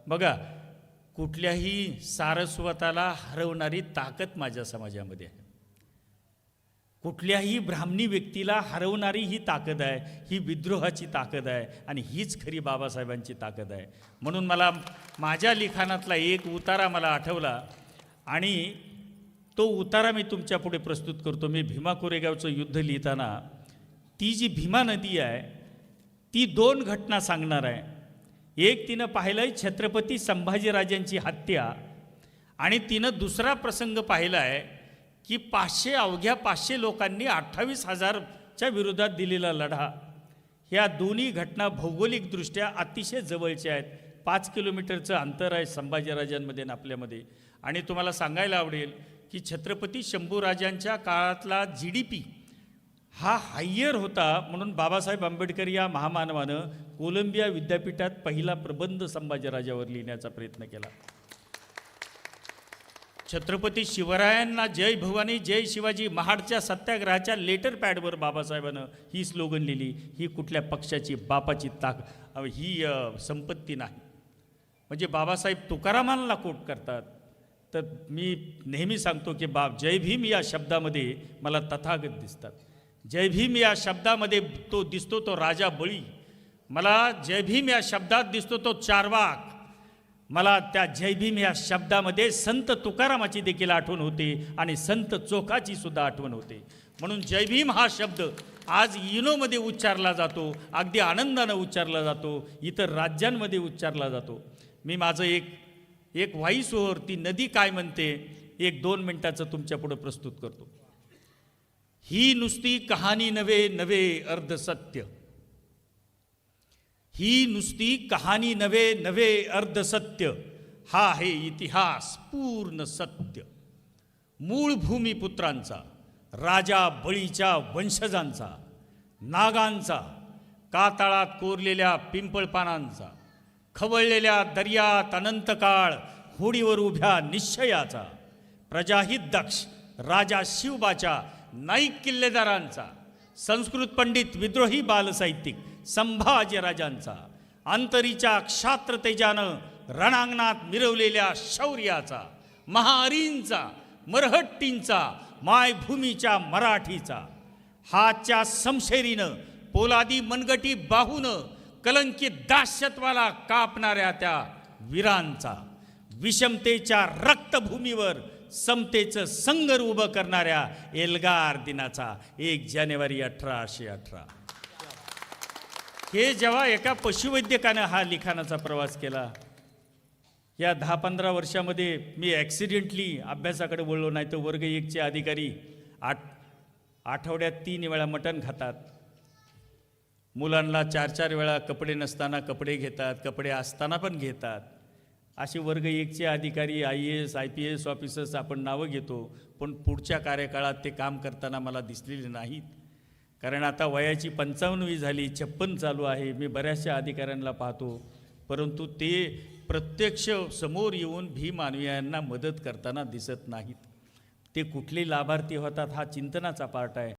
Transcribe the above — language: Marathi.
बघा, कुठल्याही सारस्वताला हरवणारी ताकद माझ्या समाजामध्ये आहे. कुठल्याही ब्राह्मणी व्यक्तीला हरवणारी ही ताकद आहे, ही विद्रोहाची ताकद आहे आणि हीच खरी बाबासाहेबांची ताकद आहे. म्हणून मला माझ्या लिखाणातला एक उतारा मला आठवला आणि तो उतारा मी तुमच्या पुढे प्रस्तुत करतो. मी भीमा कोरेगावचं युद्ध लिहिताना ती जी भीमा नदी आहे ती दोन घटना सांगणार आहे. एक तिनं पाहिलं आहे छत्रपती संभाजीराजांची हत्या आणि तिनं दुसरा प्रसंग पाहिला आहे की अवघ्या 500 लोकांनी 28,000च्या विरोधात दिलेला लढा. ह्या दोन्ही घटना भौगोलिकदृष्ट्या अतिशय जवळच्या आहेत. 5 किलोमीटरचं अंतर आहे संभाजीराजांमध्ये आणि आपल्यामध्ये. आणि तुम्हाला सांगायला आवडेल की छत्रपती शंभूराजांच्या काळातला GDP हा हायर होता. म्हणून बाबासाहेब आंबेडकर या महामानवानं कोलंबिया विद्यापीठात पहिला प्रबंध संभाजीराजावर लिहिण्याचा प्रयत्न केला. छत्रपती शिवरायांना जय भवानी जय शिवाजी महाडच्या सत्याग्रहाच्या लेटर पॅडवर बाबासाहेबानं ही स्लोगन लिहिली. ही कुठल्या पक्षाची बापाची ही संपत्ती नाही. म्हणजे बाबासाहेब तुकारामांना कोट करतात. तर मी नेहमी सांगतो की जय भीम या शब्दामध्ये मला तथागत दिसतात. जय भीम या शब्दामध्ये तो दिसतो तो राजा बळी. मला जय भीम या शब्दात दिसतो तो चार्वाक. मला त्या जय भीम या शब्दामध्ये संत तुकारामाची देखील आठवण होते आणि संत चोखाची सुद्धा आठवण होते. म्हणून जय भीम हा शब्द आज युनोमध्ये उच्चारला जातो, अगदी आनंदानं उच्चारला जातो, इतर राज्यांमध्ये उच्चारला जातो. मी माझं एक व्हॉइस ओव्हर ती नदी काय म्हणते 1-2 मिनिटाचं तुमच्या पुढे प्रस्तुत करतो. ही नुसती कहाणी नव्हे अर्धसत्य. ही नुसती कहाणी नव्हे अर्धसत्य. हा आहे इतिहास पूर्ण सत्य. मूळ भूमिपुत्रांचा, राजा बळीच्या वंशजांचा, नागांचा, कातळात कोरलेल्या पिंपळपानांचा, खवळलेल्या दर्यात अनंतकाळ होडीवर उभ्या निश्चयाचा, प्रजाहित दक्ष राजा शिवबाच्या नाईक किल्लेदारांचा, संस्कृत पंडित विद्रोही बालसाहित्यिक संभाजीराजांचा, अंतरीच्या क्षात्र तेजानं रणांगणात मिरवलेल्या शौर्याचा, महारींचा, मरहट्टींचा, मायभूमीच्या मराठीचा, हातच्या समशेरीनं पोलादी मनगटी बाहूनं कलंकित दास्यत्वाला कापणाऱ्या त्या वीरांचा, विषमतेच्या रक्तभूमीवर समतेचं संगर उभं करणाऱ्या एल्गार दिनाचा 1 जानेवारी 1818. हे जेव्हा एका पशुवैद्यकानं हा लिखाणाचा प्रवास केला, या 10-15 वर्षामध्ये मी ॲक्सिडेंटली अभ्यासाकडे वळलो. नाही तर वर्ग 1चे अधिकारी आठवड्यात 3 वेळा मटण खातात, मुलांना 4-4 वेळा कपडे नसताना कपडे घेतात, कपडे असताना पण घेतात. असे वर्ग 1चे अधिकारी IAS IPS ऑफिसर्स आपण नावं घेतो, पण पुढच्या कार्यकाळात ते काम करताना मला दिसलेले नाहीत. कारण आता वयाची 55वी झाली, 56 चालू आहे. मी बऱ्याचशा अधिकाऱ्यांना पाहतो, परंतु ते प्रत्यक्ष समोर येऊन भीम अनुयायांना मदत करताना दिसत नाहीत. ते कुठले लाभार्थी होतात हा चिंतनाचा पार्ट आहे.